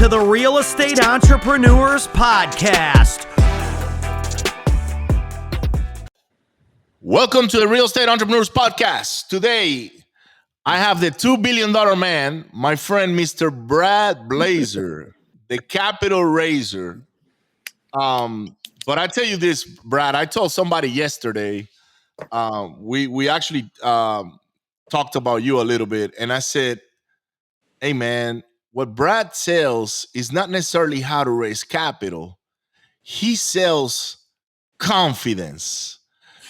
to the Real Estate Entrepreneurs Podcast. Welcome to the Real Estate Entrepreneurs Podcast. Today, I have the $2 billion man, my friend, Mr. Brad Blazar, the capital raiser. But I tell you this, Brad, I told somebody yesterday, we actually talked about you a little bit, and I said, hey, man, what Brad sells is not necessarily how to raise capital. He sells confidence.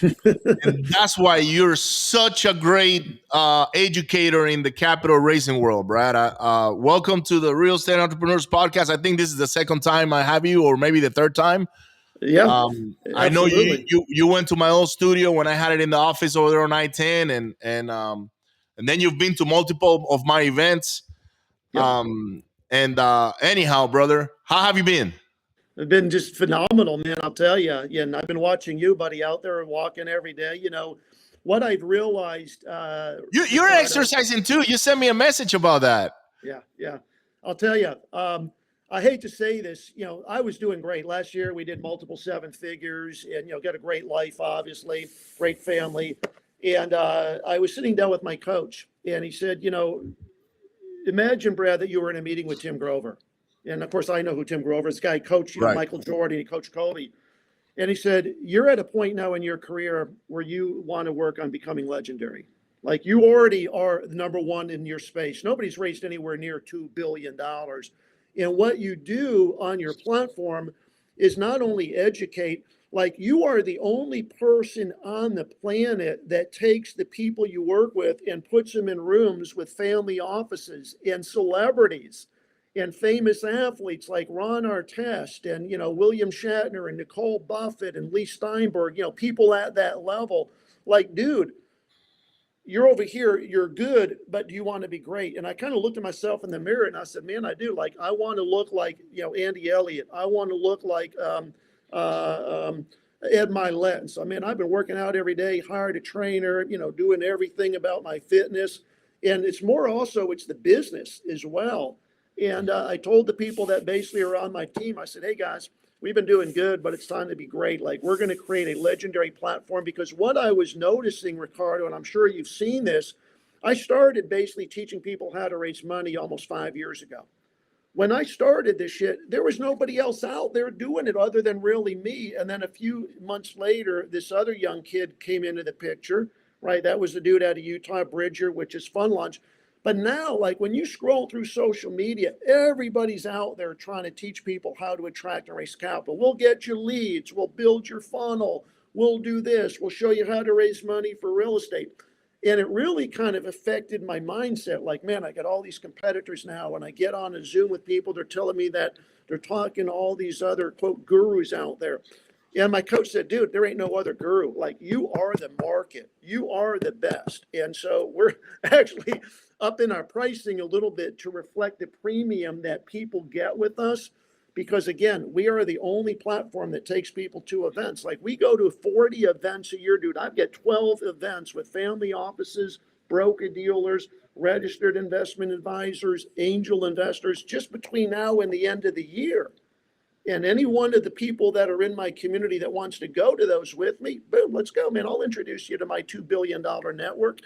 And that's why you're such a great educator in the capital raising world, Brad. Welcome to the Real Estate Entrepreneurs Podcast. I think this is the second time I have you, or maybe the third time. Yeah, I know you went to my old studio when I had it in the office over there on I-10, and then you've been to multiple of my events. Yep. Anyhow, brother, how have you been? It's been just phenomenal, man. I'll tell you. Yeah, and I've been watching you, buddy, out there walking every day. You know what I've realized. You're exercising too. You sent me a message about that. Yeah. I'll tell you. I hate to say this. You know, I was doing great last year. We did multiple seven figures, and got a great life, obviously, great family. And I was sitting down with my coach, and he said, imagine, Brad, that you were in a meeting with Tim Grover. And of course, I know who Tim Grover is. This guy coached, Right. Michael Jordan, he coached Kobe. And he said, you're at a point now in your career where you want to work on becoming legendary. Like, you already are the number one in your space. Nobody's raised anywhere near $2 billion. And what you do on your platform is not only educate, like, you are the only person on the planet that takes the people you work with and puts them in rooms with family offices and celebrities and famous athletes like Ron Artest and, William Shatner and Nicole Buffett and Lee Steinberg, people at that level. Like, dude, you're over here, you're good, but do you want to be great? And I kind of looked at myself in the mirror and I said, man, I do. Like, I want to look like, Andy Elliott. I want to look like Ed Milet. And so, man, I've been working out every day, hired a trainer, doing everything about my fitness. And it's the business as well. And I told the people that basically are on my team, I said, hey, guys, we've been doing good, but it's time to be great. Like, we're going to create a legendary platform, because what I was noticing, Ricardo, and I'm sure you've seen this, I started basically teaching people how to raise money almost 5 years ago. When I started this shit, there was nobody else out there doing it other than really me. And then a few months later, this other young kid came into the picture, right? That was the dude out of Utah, Bridger, which is Fun Launch. But now, like, when you scroll through social media, everybody's out there trying to teach people how to attract and raise capital. We'll get you leads. We'll build your funnel. We'll do this. We'll show you how to raise money for real estate. And it really kind of affected my mindset. Like, man, I got all these competitors now. When I get on a Zoom with people, they're telling me that they're talking to all these other, quote, gurus out there. And my coach said, dude, there ain't no other guru. Like, you are the market. You are the best. And so we're actually up in our pricing a little bit to reflect the premium that people get with us. Because, again, we are the only platform that takes people to events. Like, we go to 40 events a year, dude. I've got 12 events with family offices, broker dealers, registered investment advisors, angel investors, just between now and the end of the year. And any one of the people that are in my community that wants to go to those with me, boom, let's go, man. I'll introduce you to my $2 billion network.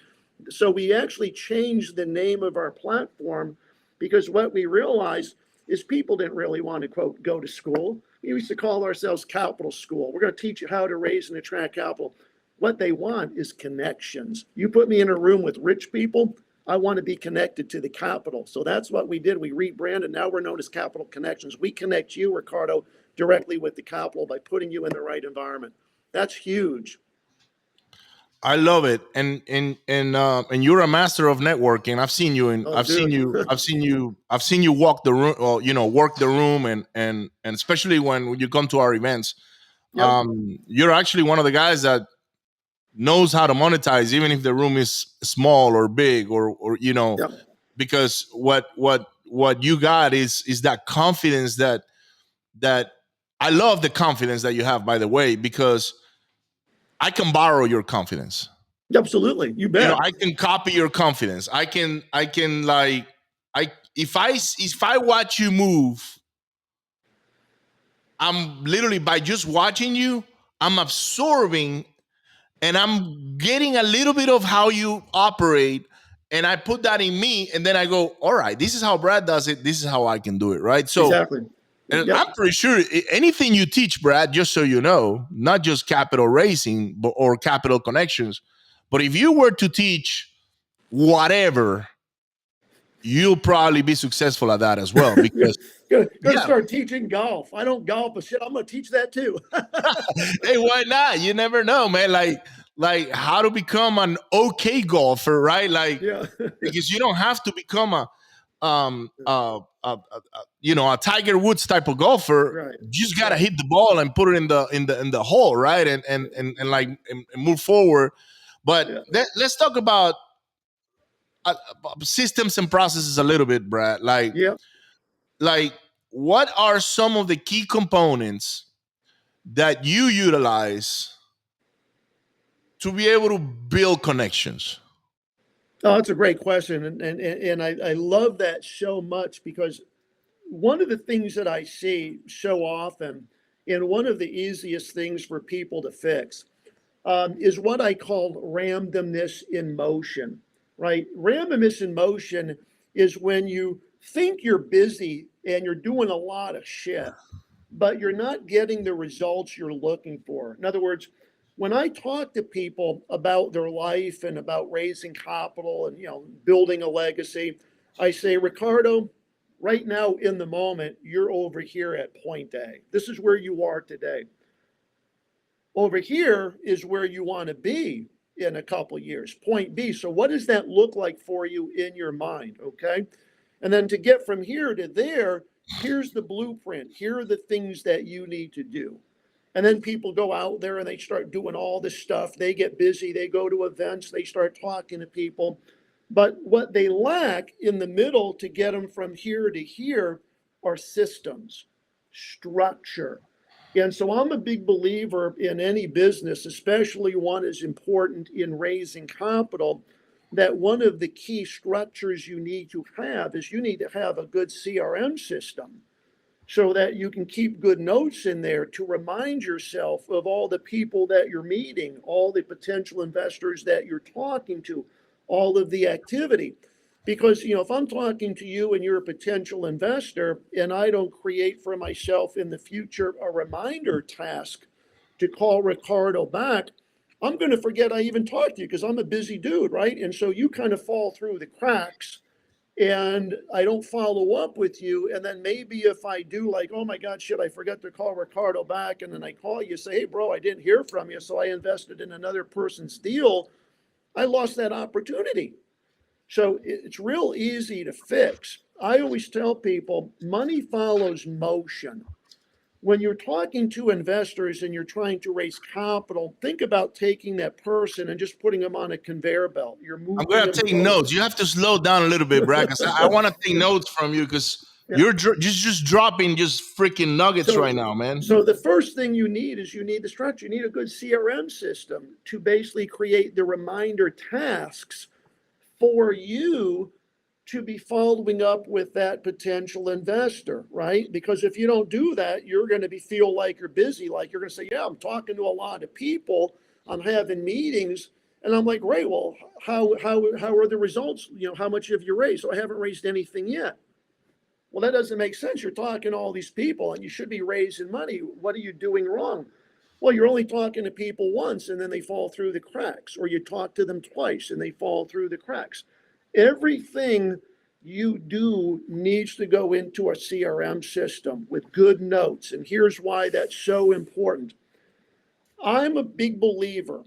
So we actually changed the name of our platform, because what we realized is people didn't really want to, quote, go to school. We used to call ourselves Capital School. We're going to teach you how to raise and attract capital. What they want is connections. You put me in a room with rich people, I want to be connected to the capital. So that's what we did. We rebranded. Now we're known as Capital Connections. We connect you, Ricardo, directly with the capital by putting you in the right environment. That's huge. I love it, and you're a master of networking. I've seen you, I've seen you walk the room, or, work the room, and especially when you come to our events. Yep. You're actually one of the guys that knows how to monetize, even if the room is small or big, or Yep. because what you got is that confidence that I love the confidence that you have, by the way, because I can borrow your confidence. Absolutely. You bet. I can copy your confidence. I can if I watch you move, I'm literally, by just watching you, I'm absorbing and I'm getting a little bit of how you operate, and I put that in me, and then I go, all right, this is how Brad does it. This is how I can do it, right? So, Exactly. and Yep. I'm pretty sure anything you teach, Brad, just so you know, not just capital raising or capital connections, but if you were to teach whatever, you'll probably be successful at that as well. Yeah. Because Gonna yeah, start teaching golf. I don't golf, but shit, I'm gonna teach that too. hey, why not? You never know, man. Like how to become an okay golfer, right? Like, Yeah. because you don't have to become a Tiger Woods type of golfer. Right. You just gotta Right. hit the ball and put it in the hole, right? And move forward. But Yeah. let's talk about systems and processes a little bit, Brad. Yeah. Like what are some of the key components that you utilize to be able to build connections? Oh, that's a great question. And I love that so much because one of the things that I see so often, and one of the easiest things for people to fix, is what I call randomness in motion, right? Randomness in motion is when you think you're busy and you're doing a lot of shit, but you're not getting the results you're looking for. In other words, when I talk to people about their life and about raising capital and building a legacy, I say, Ricardo, right now in the moment, you're over here at point A. This is where you are today. Over here is where you want to be in a couple of years, point B. So, what does that look like for you in your mind? Okay. And then to get from here to there, here's the blueprint. Here are the things that you need to do. And then people go out there and they start doing all this stuff. They get busy, they go to events, they start talking to people. But what they lack in the middle to get them from here to here are systems, structure. And so I'm a big believer in any business, especially one as important in raising capital, that one of the key structures you need to have is you need to have a good CRM system so that you can keep good notes in there to remind yourself of all the people that you're meeting, all the potential investors that you're talking to, all of the activity. Because, if I'm talking to you and you're a potential investor and I don't create for myself in the future a reminder task to call Ricardo back, I'm going to forget I even talked to you because I'm a busy dude, right? And so you kind of fall through the cracks and I don't follow up with you. And then maybe if I do, like, oh my God, shit, I forgot to call Ricardo back. And then I call you, say, hey, bro, I didn't hear from you. So I invested in another person's deal. I lost that opportunity. So it's real easy to fix. I always tell people money follows motion. When you're talking to investors and you're trying to raise capital, think about taking that person and just putting them on a conveyor belt. You're I'm moving gonna them take from notes. You have to slow down a little bit, Brad, because I want to take notes from you because yeah. you're just dropping just freaking nuggets So, right now, man. so the first thing you need is you need the structure. You need a good CRM system to basically create the reminder tasks for you to be following up with that potential investor, right? Because if you don't do that, you're going to feel like you're busy. Like you're going to say, yeah, I'm talking to a lot of people, I'm having meetings. And I'm like, great, well, how are the results? How much have you raised? So I haven't raised anything yet. Well, that doesn't make sense. You're talking to all these people and you should be raising money. What are you doing wrong? Well, you're only talking to people once and then they fall through the cracks, or you talk to them twice and they fall through the cracks. Everything you do needs to go into a CRM system with good notes. And here's why that's so important. I'm a big believer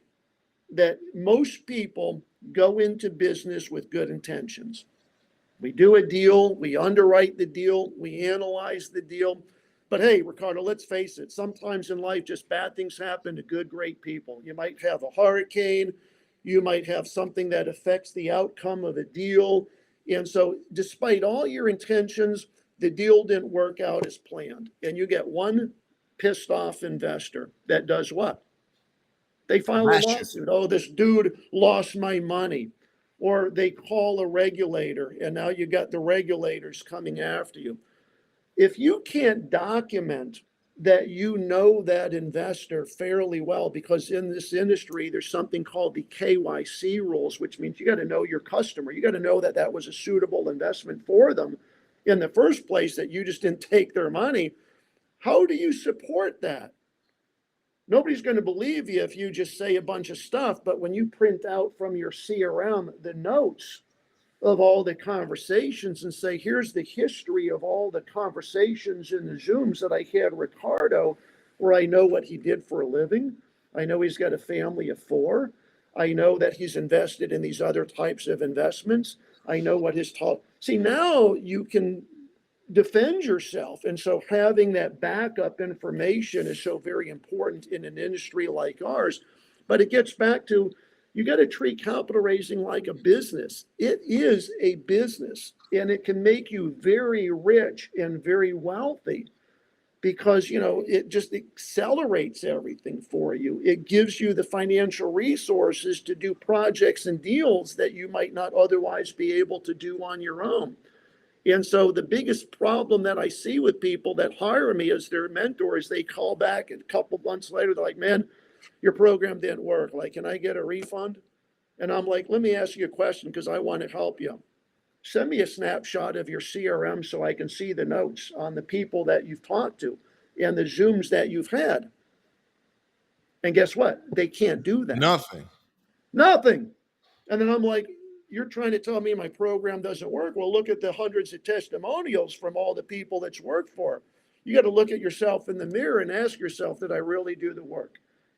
that most people go into business with good intentions. We do a deal, we underwrite the deal, we analyze the deal. But hey, Ricardo, let's face it, sometimes in life, just bad things happen to good, great people. You might have a hurricane, you might have something that affects the outcome of a deal. And so, despite all your intentions, the deal didn't work out as planned. And you get one pissed off investor that does what? They file a Blast you. lawsuit. Oh, this dude lost my money. or they call a regulator and now you got the regulators coming after you. If you can't document that you know that investor fairly well, because in this industry, there's something called the KYC rules, which means you got to know your customer. You got to know that that was a suitable investment for them in the first place, that you just didn't take their money. How do you support that? Nobody's going to believe you if you just say a bunch of stuff, but when you print out from your CRM the notes of all the conversations and say, here's the history of all the conversations in the Zooms that I had Ricardo, where I know what he did for a living. I know he's got a family of 4. I know that he's invested in these other types of investments. I know what his talk. See, now you can defend yourself. And so having that backup information is so very important in an industry like ours. But it gets back to, you got to treat capital raising like a business. It is a business, and it can make you very rich and very wealthy because, it just accelerates everything for you. It gives you the financial resources to do projects and deals that you might not otherwise be able to do on your own. And so the biggest problem that I see with people that hire me as their mentors, they call back a couple months later, they're like, man, your program didn't work. Like, can I get a refund? And I'm like, let me ask you a question because I want to help you. Send me a snapshot of your CRM so I can see the notes on the people that you've talked to and the Zooms that you've had. And guess what? They can't do that. Nothing. And then I'm like, you're trying to tell me my program doesn't work? Well, look at the hundreds of testimonials from all the people that's worked for. You got to look at yourself in the mirror and ask yourself, did I really do the work?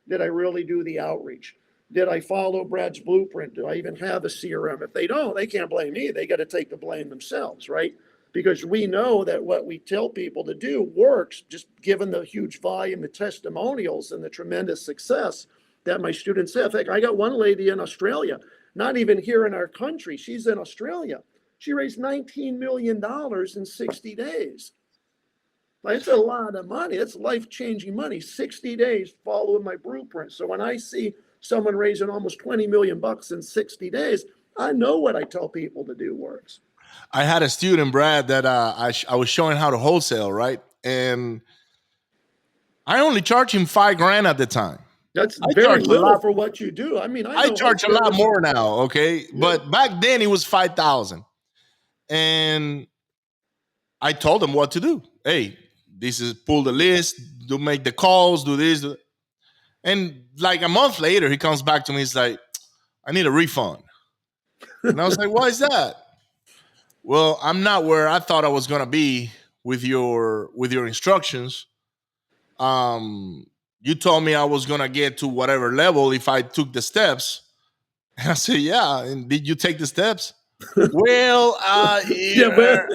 Did I really do the outreach? Did I follow Brad's blueprint? Do I even have a CRM? If they don't, they can't blame me. They got to take the blame themselves, right? Because we know that what we tell people to do works, just given the huge volume of testimonials and the tremendous success that my students have. In fact, I got one lady in Australia, not even here in our country. She's in Australia. She raised $19 million in 60 days. It's a lot of money. It's life-changing money. 60 days following my blueprint. So when I see someone raising almost 20 million bucks in 60 days, I know what I tell people to do works. I had a student, Brad, that I was showing how to wholesale, right? And I only charged him $5,000 at the time. That's very little for what you do. I mean, I charge a lot more now, okay? Yeah. But back then it was 5,000. And I told him what to do. Hey, this is pull the list, do make the calls, do this. And like a month later, he comes back to me. He's like, I need a refund. And I was like, why is that? Well, I'm not where I thought I was going to be with your instructions. You told me I was going to get to whatever level if I took the steps. And I said, yeah. And did you take the steps? Well, yeah.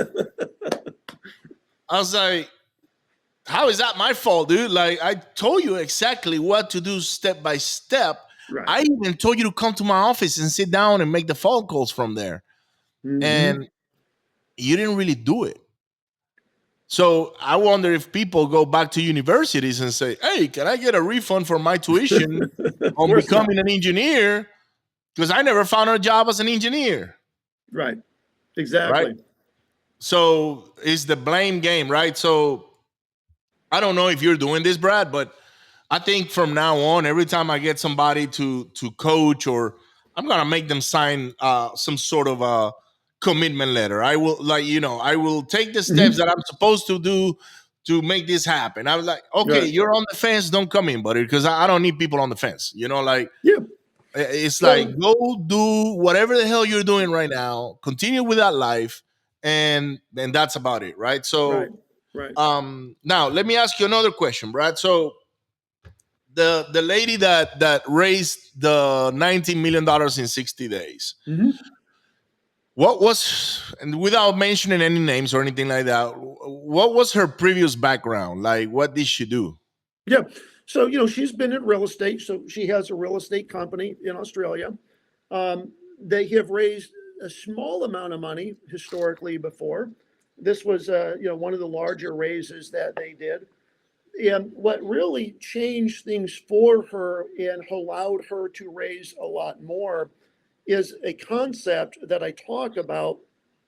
I was like, how is that my fault, dude? Like, I told you exactly what to do step by step. Right. I even told you to come to my office and sit down and make the phone calls from there. Mm-hmm. And you didn't really do it. So I wonder if people go back to universities and say, hey, can I get a refund for my tuition on becoming an engineer? Because I never found a job as an engineer. Right. Exactly. Right? So it's the blame game, right? So I don't know if you're doing this, Brad, but I think from now on, every time I get somebody to coach, or I'm going to make them sign some sort of a commitment letter. I will, I will take the steps that I'm supposed to do to make this happen. I was like, okay, you're on the fence. Don't come in, buddy, because I don't need people on the fence. It's like, go do whatever the hell you're doing right now. Continue with that life. And that's about it. Right. So, right. Now let me ask you another question, Brad. So the lady that raised the $19 million in 60 days, what was, and without mentioning any names or anything like that, what was her previous background? Like, what did she do? Yeah. So, she's been in real estate. So she has a real estate company in Australia. They have raised a small amount of money historically before. This was, one of the larger raises that they did. And what really changed things for her and allowed her to raise a lot more is a concept that I talk about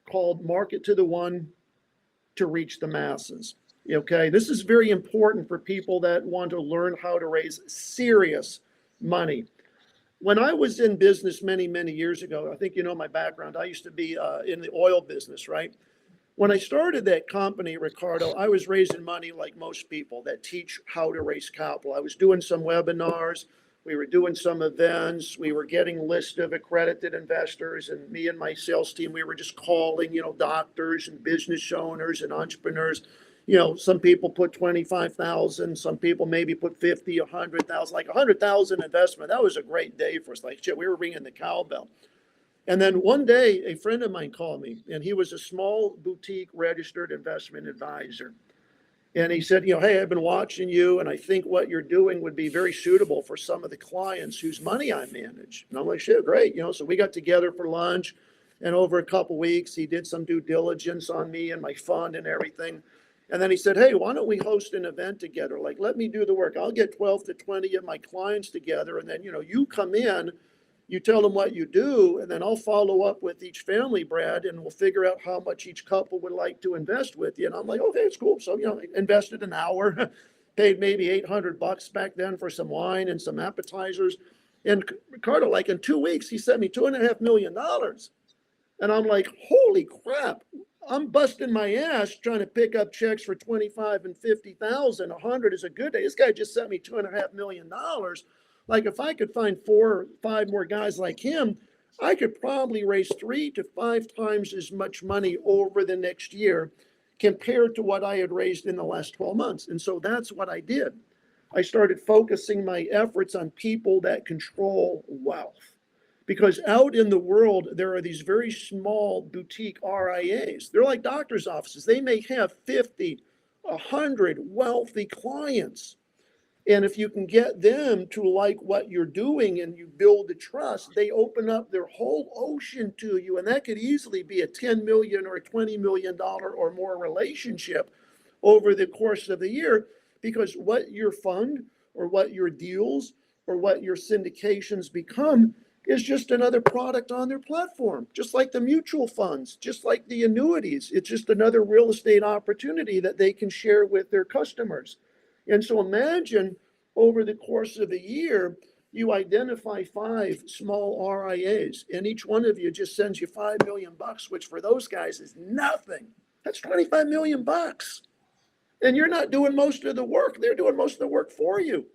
called market to the one to reach the masses. Okay, this is very important for people that want to learn how to raise serious money. When I was in business many, many years ago, I think you know my background. I used to be in the oil business, right? When I started that company, Ricardo, I was raising money like most people that teach how to raise capital. I was doing some webinars. We were doing some events. We were getting lists of accredited investors, and me and my sales team, we were just calling, doctors and business owners and entrepreneurs. Some people put 25,000, some people maybe put 50, 100,000, like 100,000 investment. That was a great day for us. Like, shit, we were ringing the cowbell. And then one day, a friend of mine called me, and he was a small boutique registered investment advisor. And he said, hey, I've been watching you, and I think what you're doing would be very suitable for some of the clients whose money I manage. And I'm like, shit, great. So we got together for lunch, and over a couple of weeks, he did some due diligence on me and my fund and everything. And then he said, hey, why don't we host an event together? Like, let me do the work. I'll get 12 to 20 of my clients together, and then, you come in, you tell them what you do, and then I'll follow up with each family, Brad, and we'll figure out how much each couple would like to invest with you. And I'm like, okay, it's cool. So, invested an hour, paid maybe $800 back then for some wine and some appetizers. And Ricardo, like in 2 weeks, he sent me $2.5 million. And I'm like, holy crap. I'm busting my ass trying to pick up checks for 25 and 50,000. 100 is a good day. This guy just sent me $2.5 million. Like, if I could find 4 or 5 more guys like him, I could probably raise 3 to 5 times as much money over the next year compared to what I had raised in the last 12 months. And so that's what I did. I started focusing my efforts on people that control wealth. Because out in the world, there are these very small boutique RIAs. They're like doctor's offices. They may have 50, 100 wealthy clients. And if you can get them to like what you're doing and you build the trust, they open up their whole ocean to you. And that could easily be a $10 million or a $20 million or more relationship over the course of the year, because what your fund or what your deals or what your syndications become is just another product on their platform, just like the mutual funds, just like the annuities. It's just another real estate opportunity that they can share with their customers. And so imagine over the course of a year, you identify 5 small RIAs, and each one of you just sends you $5 million, which for those guys is nothing. That's $25 million. And you're not doing most of the work. They're doing most of the work for you.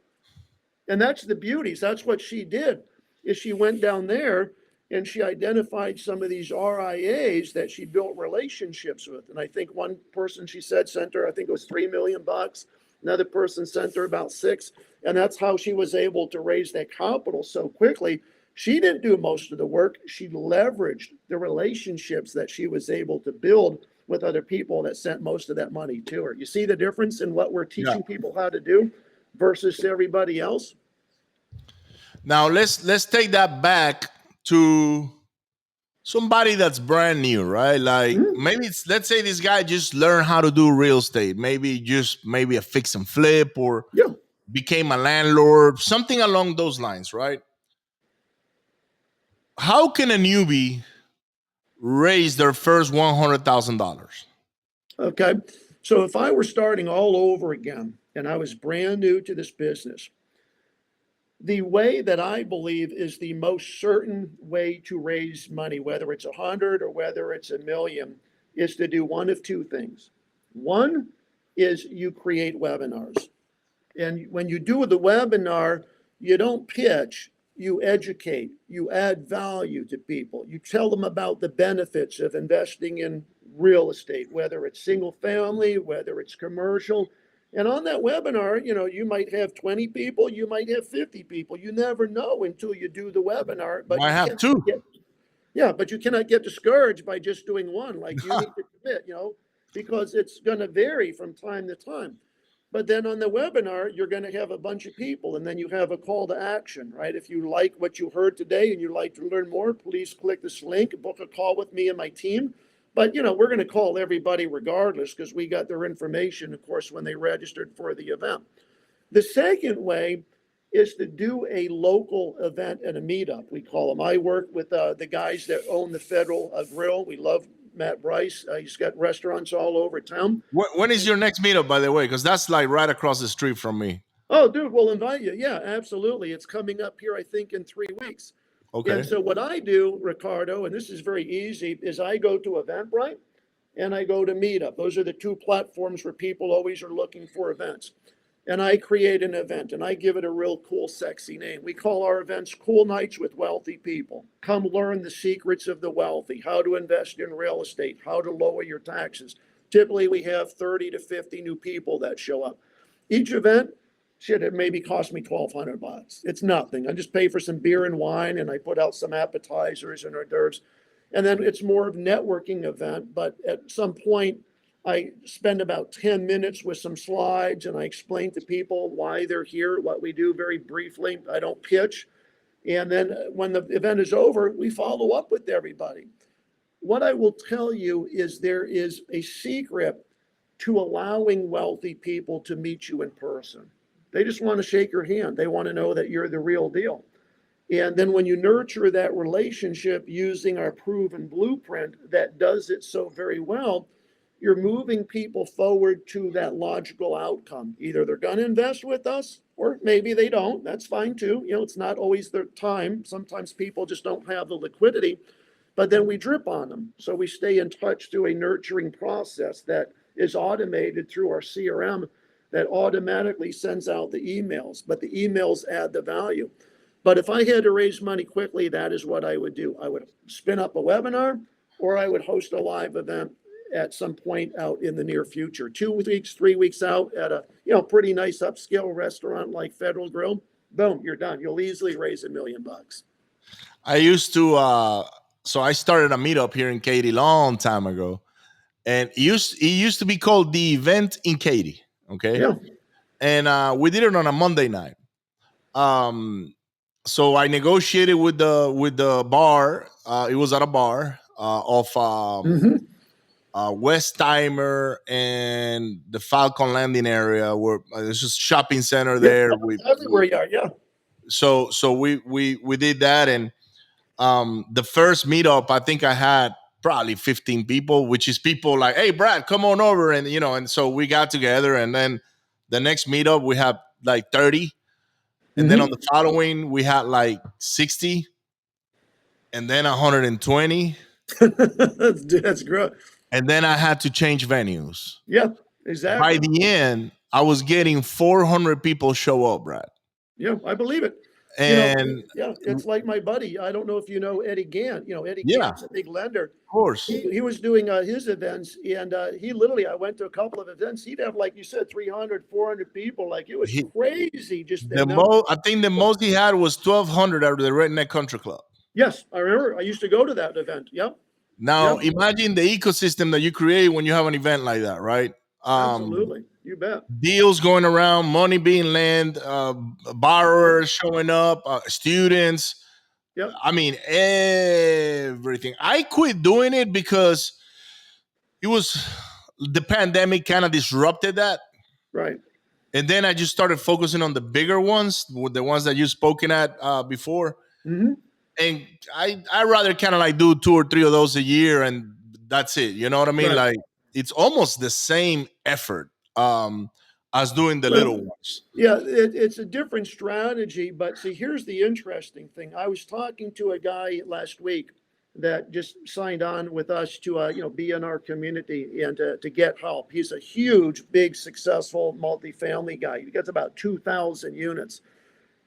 And that's the beauties. That's what she did, is she went down there and she identified some of these RIAs that she built relationships with. And I think one person, she said, sent her, I think it was $3 million. Another person sent her about 6. And that's how she was able to raise that capital so quickly. She didn't do most of the work. She leveraged the relationships that she was able to build with other people that sent most of that money to her. You see the difference in what we're teaching people how to do versus everybody else? Now let's take that back to somebody that's brand new, right? Like maybe let's say this guy just learned how to do real estate, maybe a fix and flip, or became a landlord, something along those lines, right? How can a newbie raise their first $100,000? Okay. So if I were starting all over again and I was brand new to this business, the way that I believe is the most certain way to raise money, whether it's 100 or whether it's $1 million, is to do one of 2 things. One is you create webinars. And when you do the webinar, you don't pitch, you educate, you add value to people. You tell them about the benefits of investing in real estate, whether it's single family, whether it's commercial. And on that webinar, you might have 20 people, you might have 50 people. You never know until you do the webinar. But I have 2. But you cannot get discouraged by just doing one. Like, you need to commit, because it's going to vary from time to time. But then on the webinar, you're going to have a bunch of people, and then you have a call to action, right? If you like what you heard today and you'd like to learn more, please click this link, book a call with me and my team. But, we're going to call everybody regardless, because we got their information, of course, when they registered for the event. The second way is to do a local event and a meetup, we call them. I work with the guys that own the Federal Grill. We love Matt Bryce. He's got restaurants all over town. When is your next meetup, by the way? Because that's like right across the street from me. Oh, dude, we'll invite you. Yeah, absolutely. It's coming up here, I think, in 3 weeks. Okay. And so what I do, Ricardo, and this is very easy, is I go to Eventbrite and I go to Meetup. Those are the two platforms where people always are looking for events. And I create an event and I give it a real cool, sexy name. We call our events Cool Nights with Wealthy People. Come learn the secrets of the wealthy, how to invest in real estate, how to lower your taxes. Typically, we have 30 to 50 new people that show up. Each event, shit, it maybe cost me $1,200. It's nothing. I just pay for some beer and wine and I put out some appetizers and hors d'oeuvres. And then it's more of a networking event. But at some point, I spend about 10 minutes with some slides and I explain to people why they're here, what we do very briefly. I don't pitch. And then when the event is over, we follow up with everybody. What I will tell you is there is a secret to allowing wealthy people to meet you in person. They just want to shake your hand. They want to know that you're the real deal. And then when you nurture that relationship using our proven blueprint that does it so very well, you're moving people forward to that logical outcome. Either they're going to invest with us or maybe they don't. That's fine too. You know, it's not always their time. Sometimes people just don't have the liquidity, but then we drip on them. So we stay in touch through a nurturing process that is automated through our CRM that automatically sends out the emails, but the emails add the value. But if I had to raise money quickly, that is what I would do. I would spin up a webinar or I would host a live event at some point out in the near future, 2 weeks, 3 weeks out at a pretty nice upscale restaurant like Federal Grill. Boom, you're done. You'll easily raise $1 million. I used to so I started a meetup here in Katy long time ago, and it used to be called the Event in Katy. Okay, Yeah. and we did it on a Monday night. So I negotiated with the bar. It was at a bar of West Timer and the Falcon Landing area, where there's just shopping center there. Everywhere you are. Yeah. So we did that, and the first meetup, I think I had probably 15 people, which is people like, hey, Brad, come on over. And, and so we got together, and then the next meetup we had like 30. And then on the following, we had like 60 and then 120. That's great. And then I had to change venues. Yeah, exactly. By the end, I was getting 400 people show up, Brad. Yeah, I believe it. And it's like my buddy. I don't know if you know Eddie Gant. Eddie Yeah. Gant's a big lender. Of course. He was doing his events, and he literally, I went to a couple of events. He'd have, like you said, 300, 400 people. Like, it was crazy. Just I think the most he had was 1,200 out of the Redneck Country Club. Yes, I remember. I used to go to that event. Yep. Now, imagine the ecosystem that you create when you have an event like that, right? Absolutely. You bet. Deals going around, money being lent, borrowers showing up, students. Yep. I mean, everything. I quit doing it because the pandemic kind of disrupted that. Right. And then I just started focusing on the bigger ones, the ones that you've spoken at before. Mm-hmm. And I rather kind of like do 2 or 3 of those a year, and that's it. You know what I mean? Right. Like, it's almost the same effort as doing the little ones. Yeah, it's a different strategy. But see, here's the interesting thing. I was talking to a guy last week that just signed on with us to be in our community and to get help. He's a huge, big, successful multifamily guy. He gets about 2,000 units.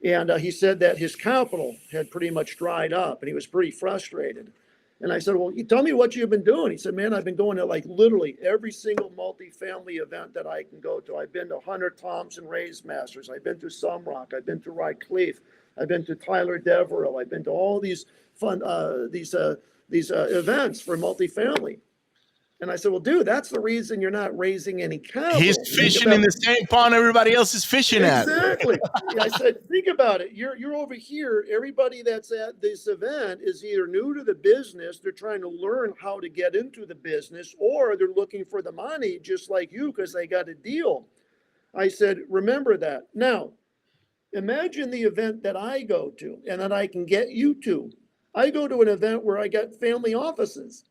And he said that his capital had pretty much dried up and he was pretty frustrated. And I said, well, tell me what you've been doing. He said, man, I've been going to like literally every single multifamily event that I can go to. I've been to Hunter Thompson Raise Masters. I've been to Sumrock. I've been to Rycliffe. I've been to Tyler Devereux. I've been to all these fun these events for multifamily. And I said, well, dude, that's the reason you're not raising any capital. He's fishing in the same pond everybody else is fishing at. Exactly. I said, think about it. You're over here. Everybody that's at this event is either new to the business, they're trying to learn how to get into the business, or they're looking for the money just like you because they got a deal. I said, remember that. Now, imagine the event that I go to and that I can get you to. I go to an event where I got family offices.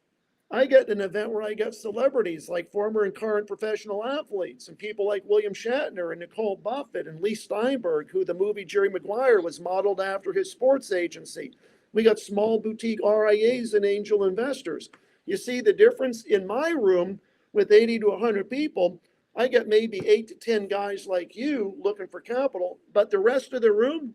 I get an event where I got celebrities like former and current professional athletes and people like William Shatner and Nicole Buffett and Lee Steinberg, who the movie Jerry Maguire was modeled after his sports agency. We got small boutique RIAs and angel investors. You see the difference in my room with 80 to 100 people. I get maybe 8 to 10 guys like you looking for capital, but the rest of the room,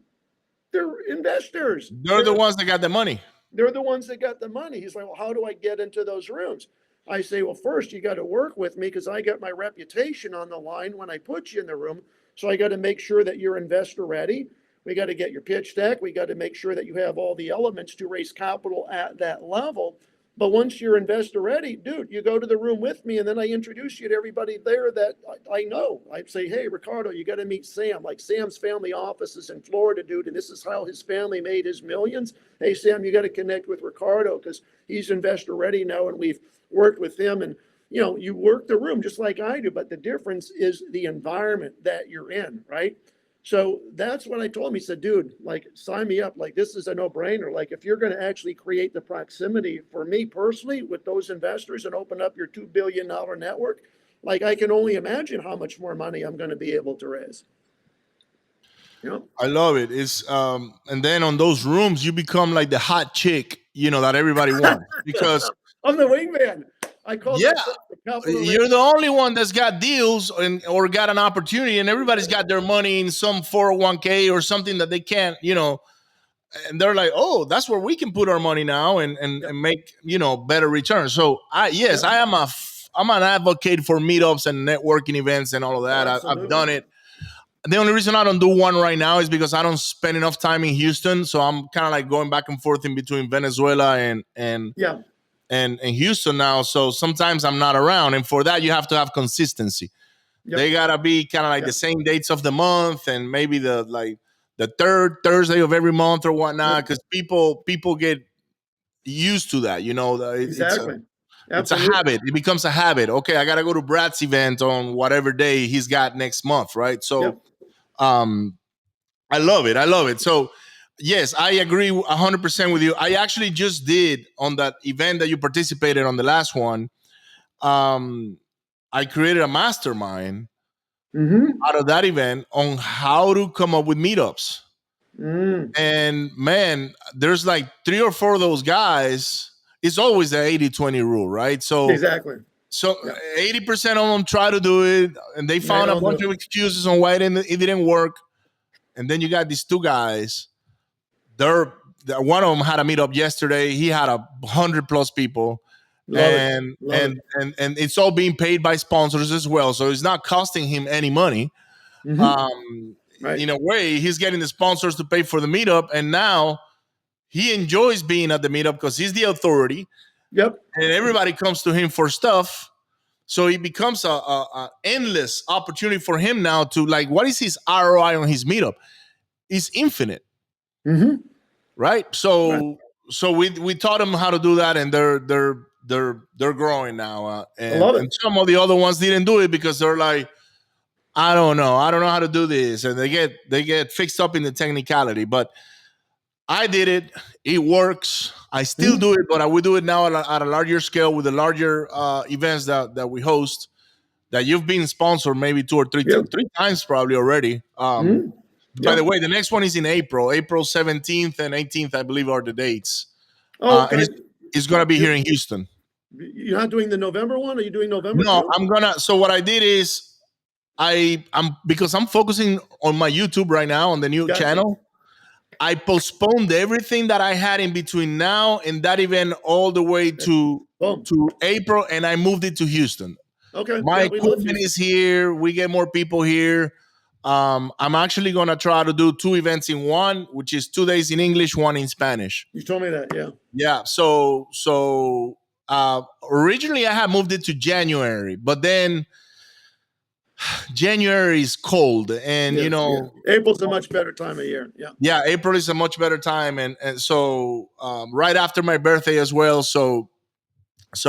they're investors. They're the ones that got the money. They're the ones that got the money. He's like, well, how do I get into those rooms? I say, well, first you got to work with me because I got my reputation on the line when I put you in the room. So I got to make sure that you're investor ready. We got to get your pitch deck. We got to make sure that you have all the elements to raise capital at that level. But once you're investor ready, dude, you go to the room with me and then I introduce you to everybody there that I know. I say, hey, Ricardo, you got to meet Sam. Like Sam's family office is in Florida, dude, and this is how his family made his millions. Hey, Sam, you got to connect with Ricardo because he's investor ready now and we've worked with him. And, you know, you work the room just like I do, but the difference is the environment that you're in, right? So that's when I told him. He said, dude, like, sign me up. Like, this is a no-brainer. Like, if you're going to actually create the proximity for me personally with those investors and open up your $2 billion network, like, I can only imagine how much more money I'm going to be able to raise. You know? I love it. It's and then on those rooms, you become like the hot chick, you know, that everybody wants because I'm the wingman. I call yeah, myself the capital you're the only one that's got deals or got an opportunity, and everybody's got their money in some 401k or something that they can't, you know, and they're like, oh, that's where we can put our money now and make, you know, better returns. So I'm an advocate for meetups and networking events and all of that. I've done it. The only reason I don't do one right now is because I don't spend enough time in Houston. So I'm kind of like going back and forth in between Venezuela and Houston now. So sometimes I'm not around. And for that, you have to have consistency. Yep. They gotta be kind of like the same dates of the month and maybe the third Thursday of every month or whatnot. Because people get used to that, you know. Exactly. It's a habit. It becomes a habit. Okay, I gotta go to Brad's event on whatever day he's got next month, right? So I love it. I love it. So yes, I agree 100% with you. I actually just did on that event that you participated on the last one. I created a mastermind out of that event on how to come up with meetups. And man, there's like 3 or 4 of those guys. It's always the 80-20 rule, right? So exactly. So 80% of them try to do it, and they found a bunch of excuses on why it didn't work. And then you got these 2 guys. One of them had a meetup yesterday. He had 100+ people, and it's all being paid by sponsors as well. So it's not costing him any money. In a way, he's getting the sponsors to pay for the meetup, and now he enjoys being at the meetup because he's the authority. Yep. And everybody comes to him for stuff. So it becomes a endless opportunity for him now to, like, what is his ROI on his meetup? It's infinite. Right? So we taught them how to do that, and they're growing now. And some of the other ones didn't do it because they're like, I don't know how to do this, and they get fixed up in the technicality. But I did it. It works. I still do it, but I will do it now at a larger scale with the larger events that we host. That you've been sponsored maybe 2 or 3 times probably already. By the way, the next one is in April 17th and 18th, I believe, are the dates. And it's going to be here in Houston. You're not doing the November one? Are you doing November? No, I'm gonna. So what I did is because I'm focusing on my YouTube right now on the new channel. I postponed everything that I had in between now and that event all the way to April, and I moved it to Houston. Okay. My equipment is here. We get more people here. I'm actually going to try to do 2 events in one, which is 2 days in English, 1 in Spanish. You told me that, yeah. Yeah. So originally I had moved it to January, but then January is cold, and April's a much better time of year. Yeah, April is a much better time, and so right after my birthday as well. So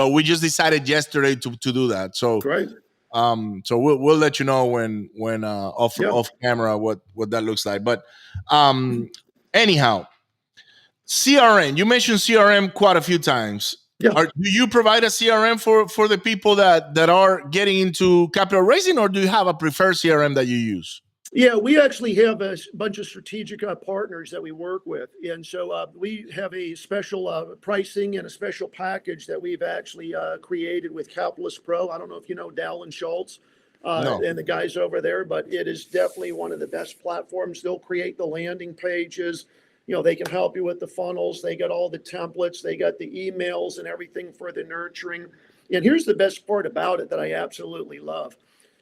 we just decided yesterday to do that. So great. So we'll let you know when Yeah. off camera what that looks like. But anyhow, CRM. You mentioned CRM quite a few times. Yeah. Do you provide a CRM for the people that are getting into capital raising, or do you have a preferred CRM that you use? Yeah, we actually have a bunch of strategic partners that we work with. And so we have a special pricing and a special package that we've actually created with Capitalist Pro. I don't know if you know Dallin Schultz No. and the guys over there, but it is definitely one of the best platforms. They'll create the landing pages. You know, they can help you with the funnels. They got all the templates. They got the emails and everything for the nurturing. And here's the best part about it that I absolutely love.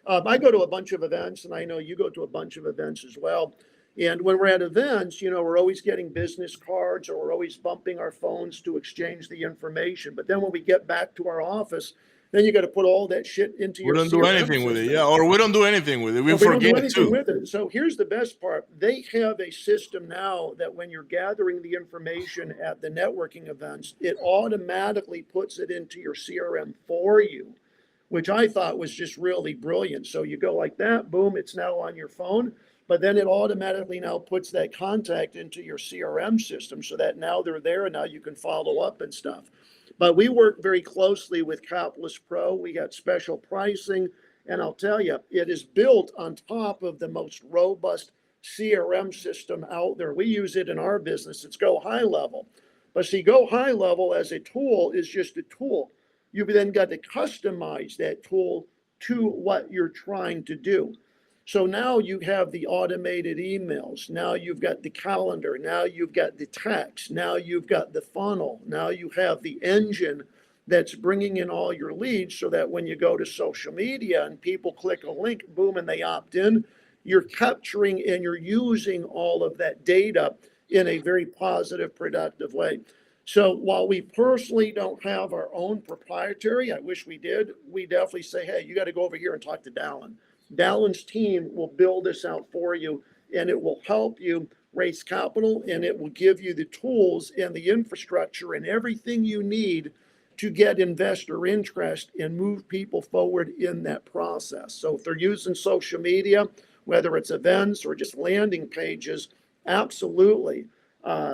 I go to a bunch of events, and I know you go to a bunch of events as well. And when we're at events, you know, we're always getting business cards or we're always bumping our phones to exchange the information. But then when we get back to our office, then you got to put all that shit into We your don't do CRM anything with it, system. yeah, or we don't do anything with it. We But we don't do forget anything too. with it. So here's the best part. They have a system now that when you're gathering the information at the networking events, it automatically puts it into your CRM for you, which I thought was just really brilliant. So you go like that, boom, it's now on your phone, but then it automatically now puts that contact into your CRM system so that now they're there and now you can follow up and stuff. But we work very closely with Capitalist Pro. We got special pricing. And I'll tell you, it is built on top of the most robust CRM system out there. We use it in our business. It's Go High Level. But see, Go High Level as a tool is just a tool. You've then got to customize that tool to what you're trying to do. So now you have the automated emails. Now you've got the calendar. Now you've got the text. Now you've got the funnel. Now you have the engine that's bringing in all your leads so that when you go to social media and people click a link, boom, and they opt in, you're capturing and you're using all of that data in a very positive, productive way. So while we personally don't have our own proprietary, I wish we did, we definitely say, hey, you got to go over here and talk to Dallin. Dallin's team will build this out for you, and it will help you raise capital, and it will give you the tools and the infrastructure and everything you need to get investor interest and move people forward in that process. So if they're using social media, whether it's events or just landing pages, absolutely.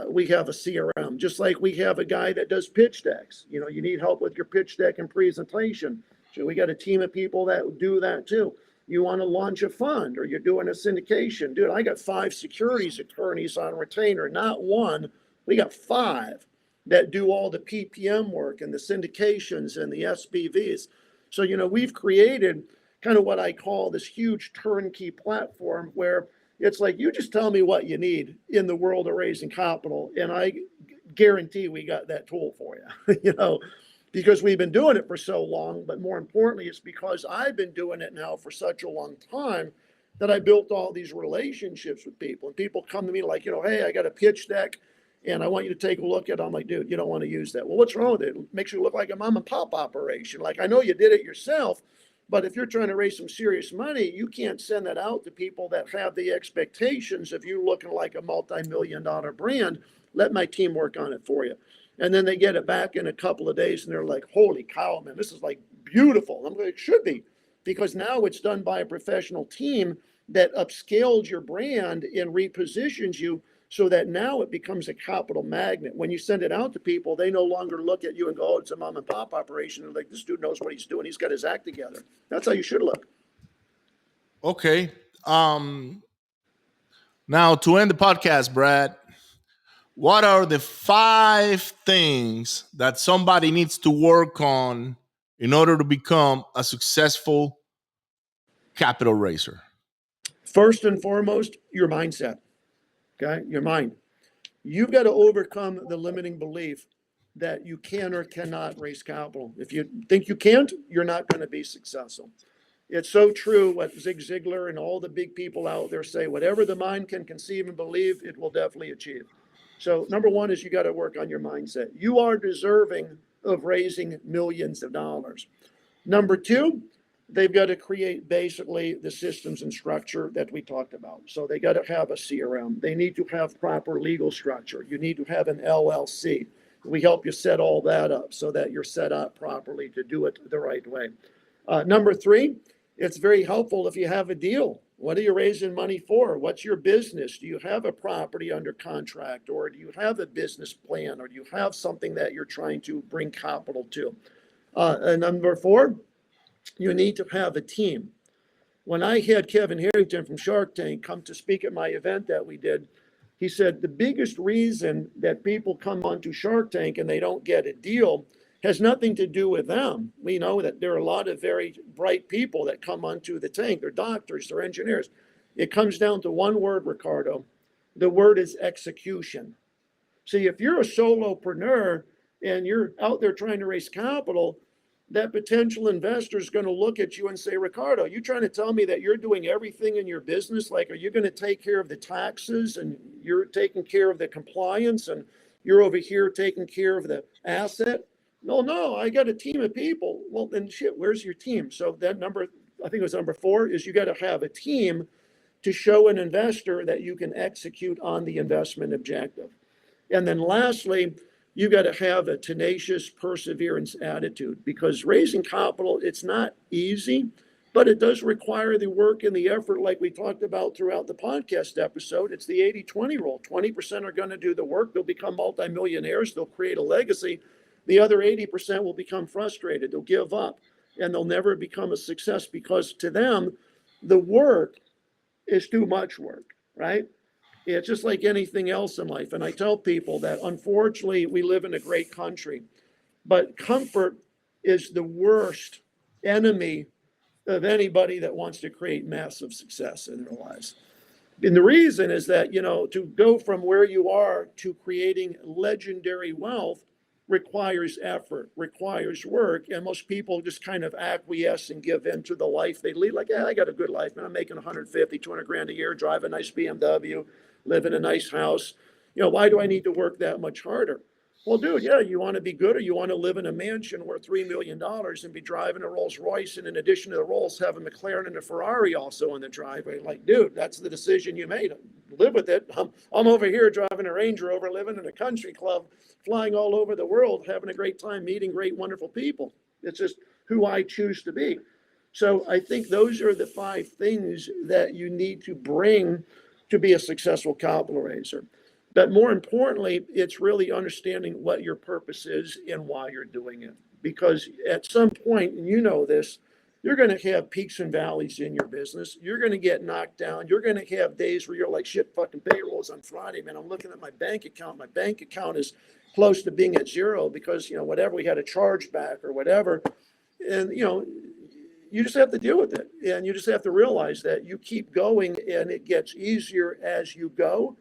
We have a CRM, just like we have a guy that does pitch decks. You know, you need help with your pitch deck and presentation. So we got a team of people that do that too. You want to launch a fund or you're doing a syndication. Dude, I got 5 securities attorneys on retainer, not one. We got 5 that do all the PPM work and the syndications and the SPVs. So, you know, we've created kind of what I call this huge turnkey platform where it's like, you just tell me what you need in the world of raising capital, and I guarantee we got that tool for you, you know, because we've been doing it for so long. But more importantly, it's because I've been doing it now for such a long time that I built all these relationships with people. And people come to me like, you know, hey, I got a pitch deck and I want you to take a look at it. I'm like, dude, you don't want to use that. Well, what's wrong with it? It makes you look like a mom and pop operation. Like, I know you did it yourself, but if you're trying to raise some serious money, you can't send that out to people that have the expectations of you looking like a multi-million-dollar brand. Let my team work on it for you. And then they get it back in a couple of days and they're like, holy cow, man, this is like beautiful. I'm like, it should be, because now it's done by a professional team that upscaled your brand and repositions you so that now it becomes a capital magnet. When you send it out to people, they no longer look at you and go, oh, it's a mom and pop operation. They're like, this dude knows what he's doing. He's got his act together. That's how you should look. Okay. Now to end the podcast, Brad, what are the 5 things that somebody needs to work on in order to become a successful capital raiser? First and foremost, your mindset. Okay, your mind. You've got to overcome the limiting belief that you can or cannot raise capital. If you think you can't, you're not going to be successful. It's so true what Zig Ziglar and all the big people out there say, whatever the mind can conceive and believe, it will definitely achieve. So number one is you got to work on your mindset. You are deserving of raising millions of dollars. Number two, they've got to create basically the systems and structure that we talked about. So they got to have a CRM. They need to have proper legal structure. You need to have an LLC. We help you set all that up so that you're set up properly to do it the right way. Number three, It's very helpful if you have a deal. What are you raising money for? What's your business? Do you have a property under contract, or do you have a business plan, or do you have something that you're trying to bring capital to? And number four, you need to have a team. When I had Kevin Harrington from Shark Tank come to speak at my event that we did, he said the biggest reason that people come onto Shark Tank and they don't get a deal has nothing to do with them. We know that there are a lot of very bright people that come onto the tank. They're doctors, they're engineers. It comes down to one word, Ricardo. The word is execution. See, if you're a solopreneur and you're out there trying to raise capital, that potential investor is going to look at you and say, Ricardo, you trying to tell me that you're doing everything in your business? Like, are you going to take care of the taxes and you're taking care of the compliance and you're over here taking care of the asset? No, I got a team of people. Well, then shit, where's your team? So that number, I think it was number four, is you got to have a team to show an investor that you can execute on the investment objective. And then lastly, you got to have a tenacious perseverance attitude, because raising capital, it's not easy, but it does require the work and the effort like we talked about throughout the podcast episode. It's the 80-20 rule. 20% are going to do the work. They'll become multimillionaires. They'll create a legacy. The other 80% will become frustrated. They'll give up and they'll never become a success, because to them, the work is too much work, right? It's just like anything else in life. And I tell people that unfortunately we live in a great country, but comfort is the worst enemy of anybody that wants to create massive success in their lives. And the reason is that, to go from where you are to creating legendary wealth requires effort, requires work. And most people just kind of acquiesce and give in to the life they lead. Like, yeah, I got a good life, man. I'm making 150, 200 grand a year, drive a nice BMW, live in a nice house. Why do I need to work that much harder? Well, dude, yeah, you want to be good, or you want to live in a mansion worth $3 million and be driving a Rolls Royce, and in addition to the Rolls, have a McLaren and a Ferrari also in the driveway. Like, dude, that's the decision you made. Live with it. I'm over here driving a Range Rover, living in a country club, flying all over the world, having a great time, meeting great, wonderful people. It's just who I choose to be. So I think those are the 5 things that you need to bring to be a successful capital raiser. But more importantly, it's really understanding what your purpose is and why you're doing it. Because at some point, and you know this, you're going to have peaks and valleys in your business. You're going to get knocked down. You're going to have days where you're like, shit, fucking payrolls on Friday, man. I'm looking at my bank account. My bank account is close to being at zero because, whatever, we had a charge back or whatever. And, you just have to deal with it. And you just have to realize that you keep going and it gets easier as you go,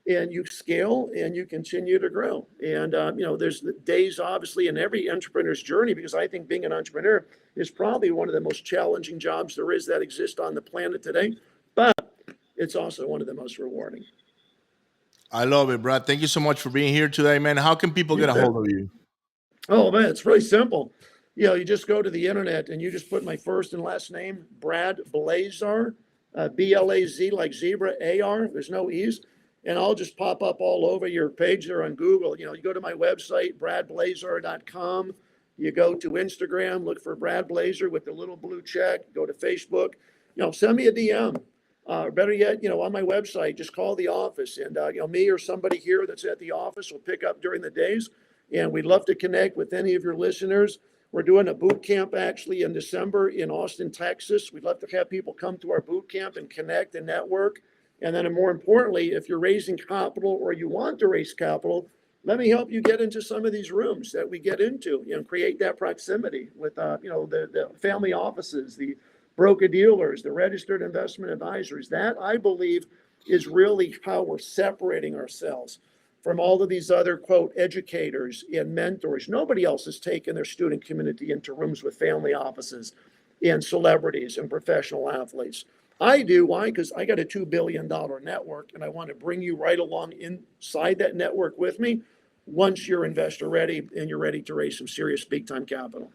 and you scale and you continue to grow. And, there's the days obviously in every entrepreneur's journey, because I think being an entrepreneur is probably one of the most challenging jobs there is that exist on the planet today, but it's also one of the most rewarding. I love it, Brad. Thank you so much for being here today, man. How can people get a hold of you? Oh, man, it's really simple. You just go to the internet and you just put my first and last name, Brad Blazar, B-L-A-Z, like zebra, A-R. There's no E's. And I'll just pop up all over your page there on Google. You go to my website, bradblazar.com. You go to Instagram, look for Brad Blazar with the little blue check. Go to Facebook. Send me a DM. Better yet, on my website, just call the office. And, me or somebody here that's at the office will pick up during the days. And we'd love to connect with any of your listeners. We're doing a boot camp actually in December in Austin, Texas. We'd love to have people come to our boot camp and connect and network. And then more importantly, if you're raising capital or you want to raise capital, let me help you get into some of these rooms that we get into, create that proximity with, the family offices, the broker dealers, the registered investment advisors. That, I believe, is really how we're separating ourselves from all of these other, quote, educators and mentors. Nobody else has taken their student community into rooms with family offices and celebrities and professional athletes. I do. Why? Because I got a $2 billion network, and I want to bring you right along inside that network with me once you're investor ready and you're ready to raise some serious big time capital.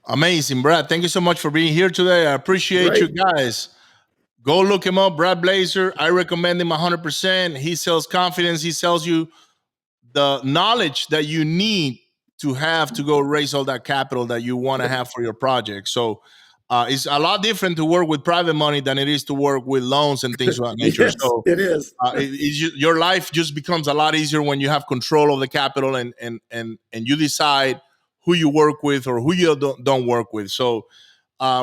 Amazing, Brad. Thank you so much for being here today. I appreciate you guys. Go look him up, Brad Blazar. I recommend him 100%. He sells confidence. He sells you the knowledge that you need to have to go raise all that capital that you want to have for your project. So It's a lot different to work with private money than it is to work with loans and things of that nature. Yes, So it is. your life just becomes a lot easier when you have control of the capital and you decide who you work with or who you don't work with. So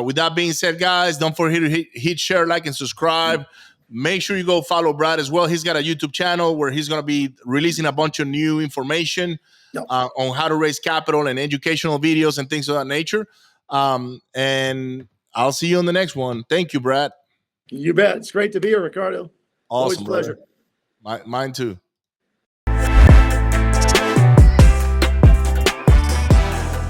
with that being said, guys, don't forget to hit share, like, and subscribe. Make sure you go follow Brad as well. He's got a YouTube channel where he's going to be releasing a bunch of new information on how to raise capital and educational videos and things of that nature. And I'll see you on the next one. Thank you, Brad. You bet. It's great to be here, Ricardo. Awesome, Always a pleasure. Mine too.